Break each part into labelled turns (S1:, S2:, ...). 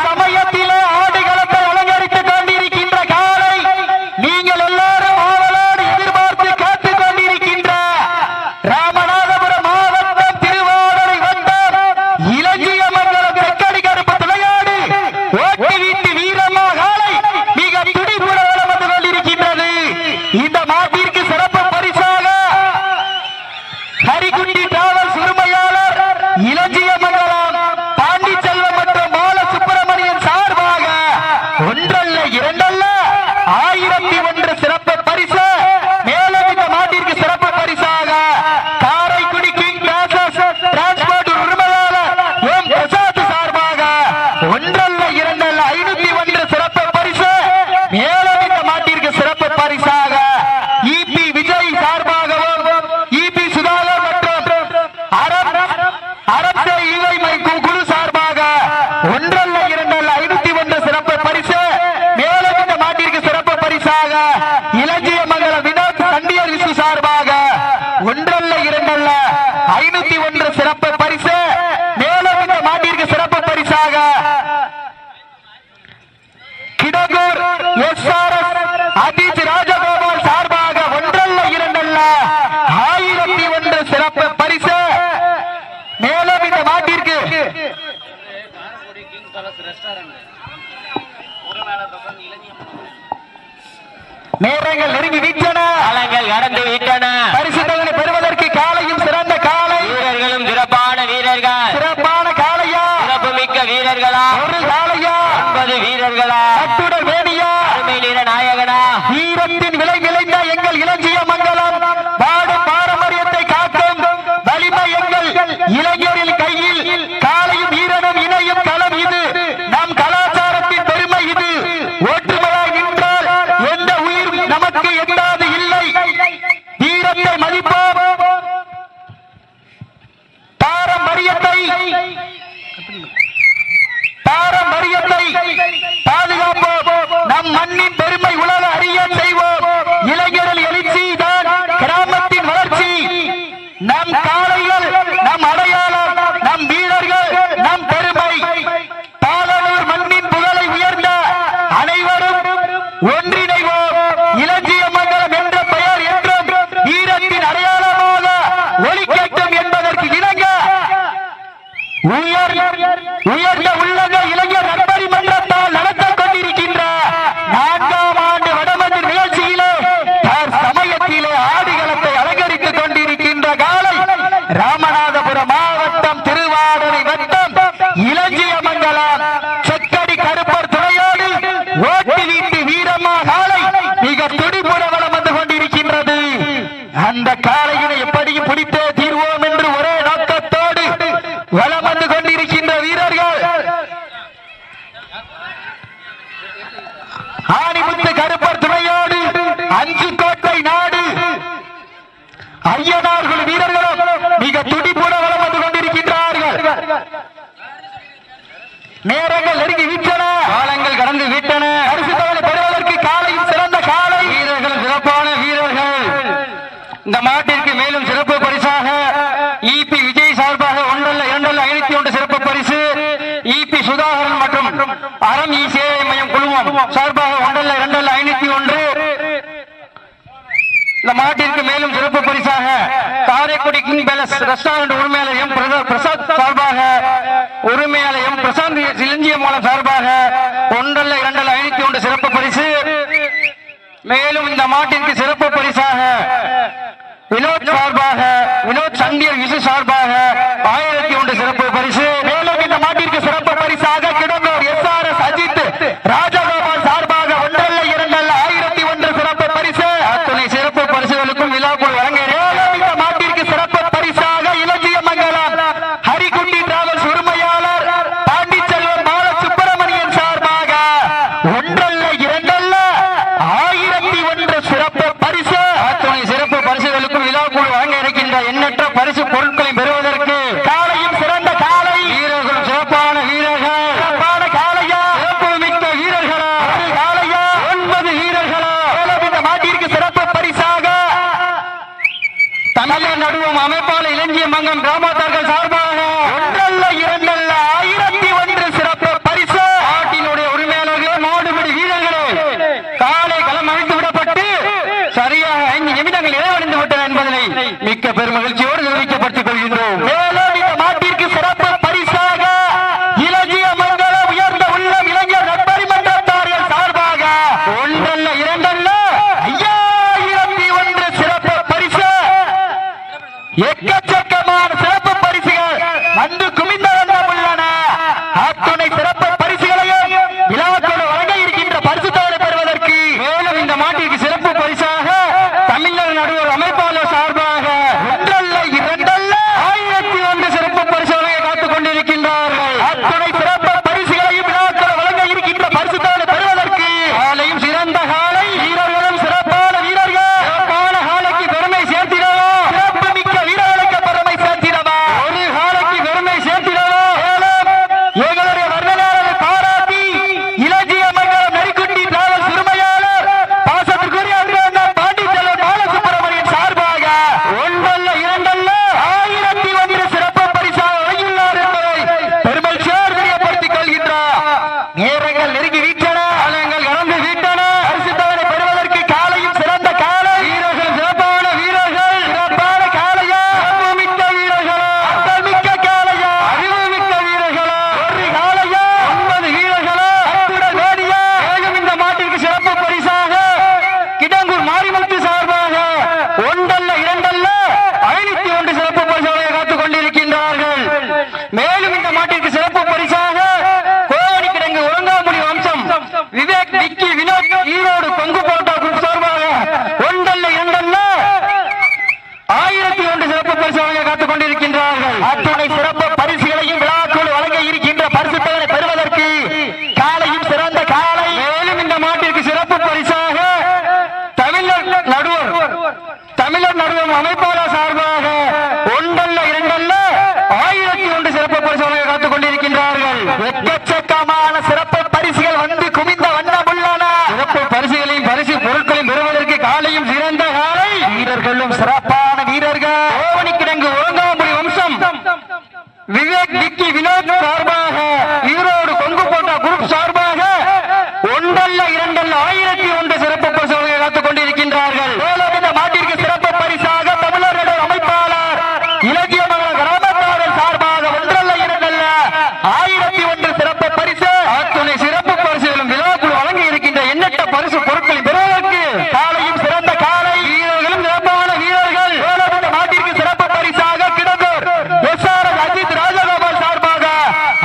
S1: சமயத்திலே ஆடுகளத்தை அலங்கரித்துக் கொண்டிருக்கின்ற காலை நீங்கள் எல்லாரும் ஆவலோடு எதிர்பார்த்து காத்துக் கொண்டிருக்கின்ற ராமநாதபுரம் மாவட்டம் திருவாரூரை வட்டம் இளஞ்சியமங்கலம் தெக்கடி கருப்பு துணையாடு ஓட்டி வீட்டு வீரம்மா காலை மிக துடிப்புட வலம் வந்து கொண்டிருக்கின்றது. இந்த மாட்டிற்கு சிறப்பு பரிசாக ஹரிகுண்டி டிராவல்ஸ் உரிமையாளர் இளஞ்சியமங்கலம் பாண்டிச்செல்வம் மற்றும் மால சுப்பிரமணியன் சார்பாக ஒன்றல்ல இரண்டல்ல 1001 சிறப்பு பரிசு. மேலும் இந்த மாட்டிற்கு சிறப்பு பரிசாக காரைக்குடி கிங் டிரான்ஸ்போர்ட் உரிமையாளர் எம் பிரசாத் சார்பாக ஒன்றல்ல இரண்டல்ல 501 சிறப்பு பரிசு. மேலும் இந்த மாட்டிற்கு சிறப்பு பரிசாக இபி விஜய் சார்பாகவும் இபி சுதாகர் மற்றும் அரசே இவை குழு சார்பாக ஒன்றல்ல இரண்டல்ல 501 சிறப்பு பரிசு. மேலும் இந்த மாட்டிற்கு சிறப்பு பரிசாக இளஞ்சியமங்கலம் வினோத் சண்டியர் விசு சார்பாக ஒன்றல்ல இரண்டல்ல 501 சிறப்பு பரிசு. மேலும் இந்த மாட்டிற்கு சிறப்பு பரிசாக கிடகூர் எஸ்ஆர்எஸ் அதீஜ் ராஜகோபால் சார்பாக ஒன்றல்ல இரண்டல்ல 1001 சிறப்பு பரிசு. மேலும் இந்த மாட்டிற்கு நேரங்கள் நெருங்கி விட்டன, காலங்கள் கடந்து விட்டன. பரிசுகளை பெறுவதற்கு காலையும் சிறந்த காலை வீரர்களும் சிறப்பான வீரர்கள். சிறப்பான காலையா, சிறப்பு மிக்க வீரர்களா, ஒரு காலையா 9 வீரர்களா, கட்டுடல் வேணியா, அருமையில நாயகனா, வீரத்தின் விலை விளைந்த எங்கள் இளஞ்சியமங்கலம் பாடும் பாரம்பரியத்தை காக்கும் வலிமை எங்கள் இளைஞரின் கையில். காலையும் வீரனும் இணையும் களம் இது, நம் கலாச்சாரத்தின் பெருமை இது. ஒற்றுமையாய் நின்றால் எந்த உயிர் நமக்கு எட்டாது இல்லை. வீரத்தை மதிப்போம், பாரம்பரியத்தை பாதுகாப்போம். நம் மண்ணின் பெருமை உலக அறிய செய்வோம். இளைஞர்கள் எழுச்சி தான் கிராமத்தின் வளர்ச்சி. நம் காளைகள் நம் அடையாளம், நம் வீரர்கள் நம் பெருமை. பாலனூர் மண்ணின் புகழை உயர்ந்த அனைவரும் ஒன்றிணைவோம். இளஞ்சியமங்கலம் என்ற பெயர் என்றும் வீரத்தின் அடையாளமாக ஒலிக்கட்டும் என்பதற்கு இணங்க உயர்ந்த உள்ளக இளைஞர் நண்பரி மன்றத்தால் நடத்தக் கொண்டிருக்கின்ற 4ஆம் ஆண்டு வடமஞ்சள் நிகழ்ச்சியிலே சமயத்திலே ஆடுகளத்தை அலங்கரித்துக் கொண்டிருக்கின்ற காலை ராமநாதபுரம் மாவட்டம் திருவாரூரை வட்டம் இளஞ்சியமங்கலம் செக்கடி கருப்பர் துணையோடு ஓட்டி வீட்டு வீரம்மா காலை மிக துடிப்புட வலம் வந்து கொண்டிருக்கின்றது. அந்த காலையினை எப்படியும் பிடித்தே தீர்வோம் என்று ஒரே நோக்கத்தோடு வலம் வந்து கொண்டிருக்கின்ற வீரர்கள் ஆணிமுத்து கருப்பர் துணையோடு அஞ்சுக்கோட்டை நாடு ஐயனார்கள் வீரர்களும் மிக துடிப்புட வலம் வந்து கொண்டிருக்கின்றார்கள். நேரங்கள் நெருங்கி விட்டன, காலங்கள் கடந்து விட்டன. பரிசுகளை பெறுவதற்கு காலையும் சிறந்த காலை வீரர்கள் சிறப்பான வீரர்கள். இந்த மாட்டிற்கு மேலும் சிறப்பு பரிசாக இபி விஜய் சார்பாக ஒன்றல்ல இரண்டல்ல 501 சிறப்பு பரிசு. இபி சுதாகரன் மற்றும் அறம் சேவை மையம் குழுமம் சார்பாக ஒன்றல்ல இரண்டல்ல 501. இந்த மாட்டிற்கு மேலும் சிறப்பு பரிசாக காரைக்குடி கிங் பேலஸ் ரெஸ்டாரண்ட் உரிமையாளர் எம் பிரசாத் சார்பாக உரிமையாளர் எம் பிரசாந்த் இளஞ்சியமங்கலம் சார்பாக ஒன்றல்ல இரண்டல்ல 501 சிறப்பு பரிசு. மேலும் இந்த மாட்டிற்கு சிறப்பு பரிசாக வினோத் சார்பாக வினோத் சண்டியர் விசு சார்பாக 1001 சிறப்பு பரிசு. மேலும் இந்த மாட்டிற்கு சிறப்பு பரிசாக கிடந்தோர் எஸ்ஆர்எஸ் அஜித் ராஜகோபால் சார்பாக ஒன்றல்ல இரண்டல்ல 1001 சிறப்பு பரிசு. அத்துணை சிறப்பு பரிசுகளுக்கும் விழாக்குள் வழங்குகிறேன். இந்த மாட்டிற்கு சிறப்பு பரிசாக இளஞ்சியமங்கலம் ஹரிகுண்டி டிராவல்ஸ் உரிமையாளர் பாண்டிச்செல்வம் மால சுப்பிரமணியன் சார்பாக ஒன்றல்ல இரண்டல்ல 1001 சிறப்பு பரிசு. அத்துணை சிறப்பு பரிசுகளுக்கும் விழாக்குள் வழங்க இருக்கின்ற எண்ணற்ற பரிசு பொருட்களை பெறுவதற்கு காலையும் சிறந்த காலை வீரர்கள் சிறப்பான வீரர்கள். சிறப்பான காலையா, சிறப்பு மிக்க வீரர்களா, காலையா 9 வீரர்களா. இந்த மாட்டிற்கு சிறப்பு பரிசாக தமிழர் நடுவம் அமைப்பாளர் இளஞ்சியமங்கலம் கிராமத்தார்கள் சார்பாக ஒன்றல்ல இரண்டல்ல 1001 சிறப்பு பரிசு நாட்டினுடைய உரிமையாளர்களே மாடுபிடி வீரர்களே காலை களம் அமைத்து விடப்பட்டு சரியாக 5 நிமிடங்கள் நிறைவடைந்து விட்டன என்பதனை மிக்க பெருமகிழ்ச்சியோடு தெரிவிக்கப்பட்டுக் கொள்கின்றோம். மேலும் இந்த மாட்டிற்கு சிறப்பு பரிசாக இளஞ்சியமங்கலம் உயர்ந்த உள்ளம் இளைஞர் நட்பரி மன்றத்தார்கள் சார்பாக ஒன்றல்ல இரண்டல்ல 5001 சிறப்பு பரிசு எக்கச்சக்கமான சிறப்பு பரிசுகள் வந்து குமிந்த வண்ணம் உள்ளன. அத்துணை சிறப்பு பரிசுகளையும் விழாக்களோடு வழங்க இருக்கின்ற பரிசுத்தவரை பெறுவதற்கு மேலும் இந்த மாட்டிற்கு சிறப்பு பரிசாக தமிழர் நடுவர் அமைப்பாளர் சார்பாக ஒன்றல்ல இரண்டல்ல 1001 சிறப்பு பரிசு வழங்க காத்துக் கொண்டிருக்கின்றார்கள். அத்துணை சிறப்பு பரிசுகளையும் விழாக்களோடு வழங்க இருக்கின்ற பரிசுத்தவரை பெறுவதற்கு காலையும் சிறந்த காலை வீரர்களும் சிறப்பான வீரர்கள் சிறப்பான காலைக்கு பெருமை சேர்த்திடவா சிறப்பு மிக்க வீரர்களுக்கு பெருமை சேர்த்திடவா ஒரு காலைக்கு பெருமை சேர்த்திடவா எங்களுடைய வர்ணனையாளரை பாராட்டி இளஞ்சியமங்கலம் நரிக்குட்டி டிராவல்ஸ் உரிமையாளர் பாசத்திற்குரிய அண்ணன் பாண்டிச்செல்வன் பாலசுப்ரமணியன் சார்பாக ஒன்றல்ல இரண்டல்ல 1001 சிறப்பு பரிசாக வழங்கியுள்ளார் என்பதை பெருமகிழ்ச்சியோடு தெரியப்படுத்திக் கொள்கின்றார். நேரங்கள் நெருங்கி விட்டன, காலங்கள் கடந்து விட்டன. பரிசுத்தவனை பெறுவதற்கு காலையும் சிறந்த காலை வீரர்கள் சிறப்பான வீரர்கள் சிறப்பான காலையா மிக்க வீரர்களா ஆற்றல் மிக்க காலையா அறிவு மிக்க வீரர்களா ஒரு காலையா 9 வீரர்களா அத்துடன் வேடியா மேலும் இந்த மாட்டிற்கு சிறப்பு பரிசாக கிடங்கூர் மாரிமுத்து சார்பாக ஒன்றல்ல இரண்டல்ல 501 சிறப்பு பரிசாக காத்துக் கொண்டிருக்கின்றார்கள். மேலும் இந்த மாட்டிற்கு சிறப்பு பரிசாக கோவணி கிடங்கு ஒழுங்காமுடி வம்சம் விவேக் விக்கி வினோத் ஈரோடு கொங்கு போட்டா குரூப் சார்பாக ஒன்றல்ல இரண்டல்ல 1001 சிறப்பு பரிசு வழங்க காத்துக் கொண்டிருக்கின்றார்கள். அத்துணை சிறப்பு பரிசுகளையும் விழாக்குழு வழங்க இருக்கின்ற பரிசுத்தவனை பெறுவதற்கு காலையும் சிறந்த காலை மேலும் இந்த மாட்டிற்கு சிறப்பு பரிசாக தமிழர் நடுவம் அமைப்பாளர் சார்பாக ஒன்றல்ல இரண்டல்ல 1001 சிறப்பு பரிசு வழங்க காத்துக் கொண்டிருக்கின்றார்கள். எக்கச்சக்கமான சிறப்பு பரிசுகள் வந்து குமிந்த வண்ணம் உள்ளன. சிறப்பு பரிசுகளையும் பரிசு பொருட்களையும் பெறுவதற்கு காலையும் சிறந்த காலை வீரர்களும் சிறப்பான வீரர்கள் கோவணி கிடங்கு ஒழுங்காமுடி வம்சம் விவேக் விக்கி வினோத் சார்பாக ஈரோடு கொங்கு போட்டா குரூப் சார்பாக ஒன்றல்ல இரண்டல்ல 1001 சிறப்பு பரிசு வழங்க காத்துக் கொண்டிருக்கின்றார்கள். மேலும் இந்த மாட்டிற்கு சிறப்பு பரிசாக தமிழர் நடுவர் அமைப்பாளர் இலக்கியமங்கலம் கிராமத்தார்கள் சார்பாக ஒன்றல்ல இரண்டல்ல 1001 சிறப்பு பரிசு அத்துணை சிறப்பு பரிசுகளும் விழாக்குழு வழங்கி இருக்கின்ற எண்ணற்ற பரிசு பொருட்களை பெறுவதற்கு காலையும் சிறந்த காலை வீரர்களும் சிறப்பான வீரர்கள் மேலும் இந்த மாட்டிற்கு சிறப்பு பரிசாக கிடங்கூர் SRS அஜித் ராஜகோபால் சார்பாக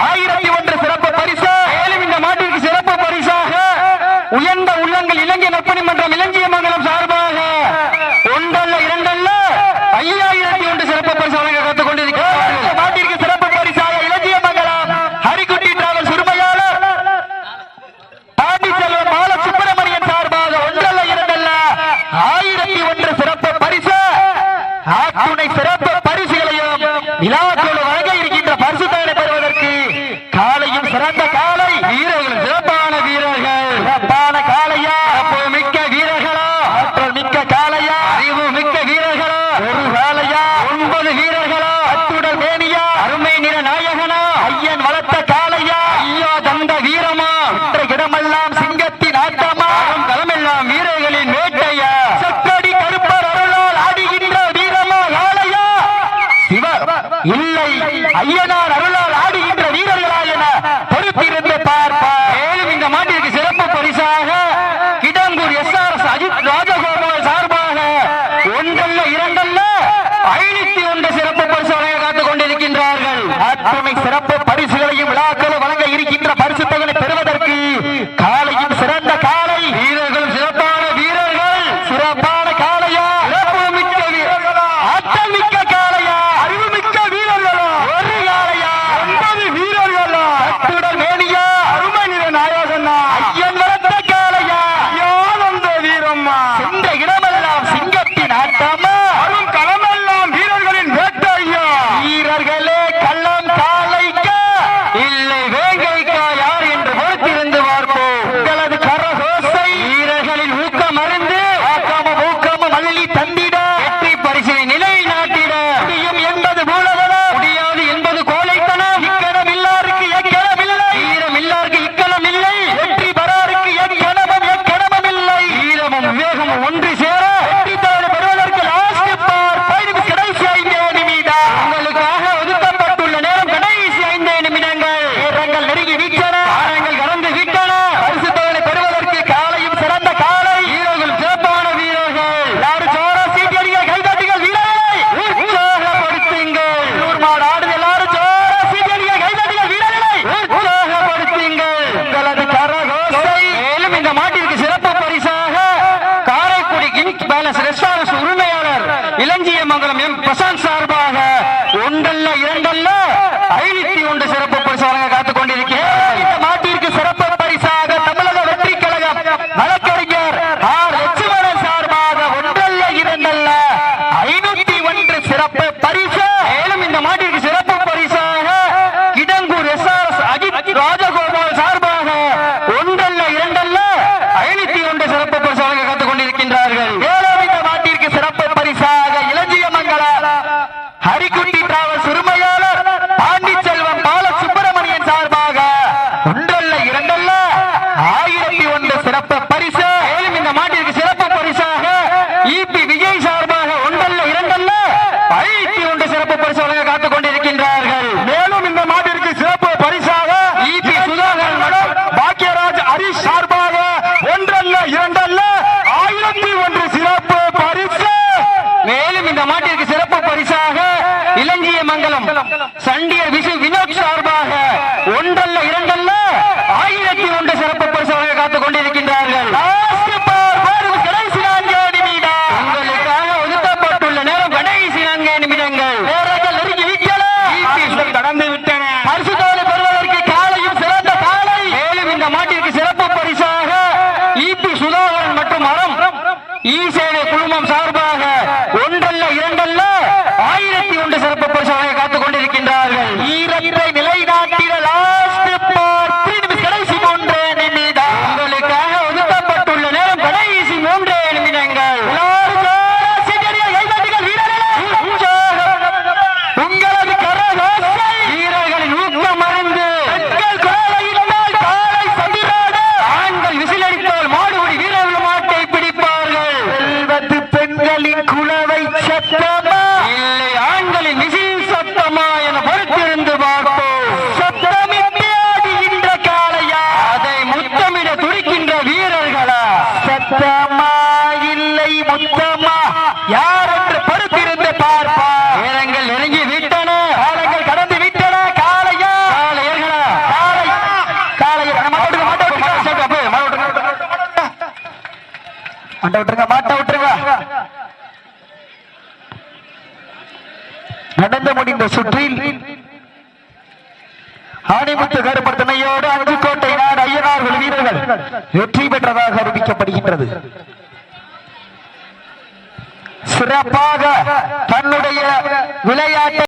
S1: 1001 சிறப்பு பரிசு மேலும் இந்த மாட்டிற்கு சிறப்பு பரிசாக உயர்ந்த உள்ளங்கள் இலங்கை நற்பணி மன்றம் இளஞ்சியமங்கலம் சார்பாக ஒன்றல்ல இரண்டல்ல 5001 சிறப்பு பரிசு வழங்க காத்துக் கொண்டிருக்கிறார்கள். மாட்டிற்கு சிறப்பு பரிசாக இளஞ்சியமங்கலம் ஹரிக்குட்டி டிராவல்ஸ் உரிமையாளர் பாண்டிச்செல்வன் பாலசுப்ரமணியன் சார்பாக ஒன்றல்ல இரண்டல்ல 1001 சிறப்பு பரிசு அத்துணை சிறப்பு பரிசுகளையும் விழாக்களோடு வழங்க இருக்கின்ற பரிசுத்தவனை பெறுவதற்கு காலையும் சிறந்த காலை வீரர்களும் சிறப்பான வீரர்கள் சிறப்பான காலையா சிறப்பு மிக்க வீரர்களா ஆற்றல் மிக்க காலையா அறிவு மிக்க வீரர்களா ஒரு காலையா 9 வீரர்களா அத்துடன் வேணியா அருமை நிற நாயகனா ஐயன் வளர்த்த காலையா ஐயா தந்த வீரமா உற்ற இடமெல்லாம் சிங்கத்தின் ஆட்டமா களமெல்லாம் வீரர்களின் வேட்டையா சக்கடி கருப்பர் அருளால் ஆடுகின்ற வீரமா காலையா சிவ இல்லை ஐயனார் அருளால் ஆடுகின்ற வீரர்களா என பொறுத்திருந்து பார்ப்பார். மேலும் இந்த மாட்டிற்கு சிறப்பு பரிசாக கிடங்கூர் SRS அஜித் ராஜகோபால் சார்பாக ஒன்றல்ல இரண்டல்ல 501 சிறப்பு பரிசு வழங்க காத்துக் கொண்டிருக்கின்றார்கள். அத்துணை சிறப்பு பரிசுகளையும் விழாக்களும் வழங்க இருக்கின்ற பரிசுத்தவனை பெறுவதற்கு காலையும் சிறந்த காலை வீரர்களும் சிறப்பான வீரர்கள் சிறப்பான காலையா சிறப்பு மிக்க வீரர்களா ஆற்றல் மிக்க காலையா அறிவு மிக்க வீரர்களா ஒரு காலையா 9 வீரர்களா அத்துடன் வேணியா அருமை நிற நாயகனா ஐயன் வளர்த்த காலையா ஐயானந்த வீரம்மா சென்ற இடமெல்லாம் சிங்கத்தின் ஆட்டமா அரும் களமெல்லாம் வீரர்களின் வேட்டையா வீரர்களே கள்ளம் காலைக்கா இல்லை வேங்கைக்கா யார் என்று பொறுத்திருந்து பார்ப்போம். உங்களது கரகோசை வீரர்களின் ஊக்கம் அறிந்து ஊக்கமும் அள்ளி தந்திட வெற்றி பரிசினை நிலை இளஞ்சியமங்கலம் எம் பிரசாந்த் சார்பாக ஒன்றல்ல இரண்டல்ல 501 சிறப்பு பரிசு வழங்க காத்துக் கொண்டிருக்கிறேன். இந்த மாட்டிற்கு சிறப்பு பரிசாக தமிழக வெற்றி கழகம் வழக்கறிஞர் ஆர் லட்சுமணன் சார்பாக ஒன்றல்ல இரண்டல்ல 501 சிறப்பு பரிசு. மேலும் இந்த மாட்டிற்கு சிறப்பு பரிசாக கிடங்கூர் எஸ்ஆர்எஸ் அஜித் ராஜகோபால் சார்பாக ஒன்றல்ல இரண்டல்ல 501 சிறப்பு பரிசு வழங்க காத்துக் கொண்டிருக்கின்றார்கள். மேலும் இந்த மாட்டிற்கு சிறப்பு பரிசாக இளஞ்சியமங்கல ஹரிக்குட்டி டிராவல்ஸ் உரிமையாளர் பாண்டிச்செல்வம் பாலசுப்பிரமணியன் சார்பாக ஒன்றல்ல இரண்டல்ல 1001 சிறப்பு பரிசு. மேலும் இந்த மாட்டிற்கு சிறப்பு பரிசாக இபி விஜய் சார்பாக ஒன்றல்ல இரண்டல்ல 501 சிறப்பு பரிசு வழங்க காத்துக் கொண்டிருக்கின்றார்கள். மேலும் இந்த மாட்டிற்கு சிறப்பு பரிசாக இபி சுதாகரன் மற்றும் பாக்கியராஜ் ஹரிஷ் சார்பாக ஒன்றல்ல இரண்டல்ல 1001 சிறப்பு பரிசு. மேலும் இந்த மாட்டிற்கு சிறப்பு பரிசாக இளஞ்சியமங்கலம் சண்டியர் வினோத் சார்பாக ஒன்றல்ல இரண்டல்ல 1001 சிறப்பு பரிசு வழங்க காத்துக் கொண்டிருக்கின்றார்கள். கடைசி 4 நிமிடம் உங்களுக்காக ஒதுக்கப்பட்டுள்ள நேரம் கடைசி 4 நிமிடங்கள். நேரங்கள் நெருங்கி கடந்து விட்டன. பரிசுத்தோடு பெறுவதற்கு காலையும் சிறந்த காலை. மேலும் இந்த மாட்டிற்கு சிறப்பு பரிசாக இபி சுதாகரன் மற்றும் அறம் ஈசேவை குழுமம் சார்பாக ஒன்றல்ல இரண்டல்ல 1001 சிறப்பு பரிசு வழங்க காத்துக் கொண்டிருக்கின்றார்கள். ஈரத்தை நிலைநாட்டிட லாஸ்ட் கடைசி 3 நிமிடம் உங்களுக்காக ஒதுக்கப்பட்டுள்ள நேரம் கடைசி 3 நிமிடங்கள். உங்களது கரகோசை வீரர்களின் ஊக்கம் அறிந்து பெண்கள் குரலையிட்டால் காலை சந்திராடு ஆண்கள் விசிலடித்தால் மாடுபடி வீரர்கள் மாட்டை பிடிப்பார்கள். செல்வது பெண்களின் குலவை சத்தமா இல்லை ஆண்களின் விசில் சத்தமா என பொறுத்திருந்து பார்ப்போம். சத்தமிட்டு ஆடுகின்ற காளையா அதை முத்தமிட துடிக்கின்ற வீரர்களா? சத்தமா இல்லை முத்தமா யார் என்று பொறுத்திருந்து பார்ப்பா. நேரங்கள் நெருங்கி விட்டன. காலங்கள் கடந்து விட்டன. காளையா காளையர்களா மாட்ட விட்டுருங்க. நடந்து முடிந்த சுற்றில் ஆணிமுத்து கருப்பத்தனையோடு அஞ்சுக்கோட்டை நாடு ஐயனார்கள் வீரர்கள் வெற்றி பெற்றதாக அறிவிக்கப்படுகின்றது. சிறப்பாக தன்னுடைய விளையாட்டை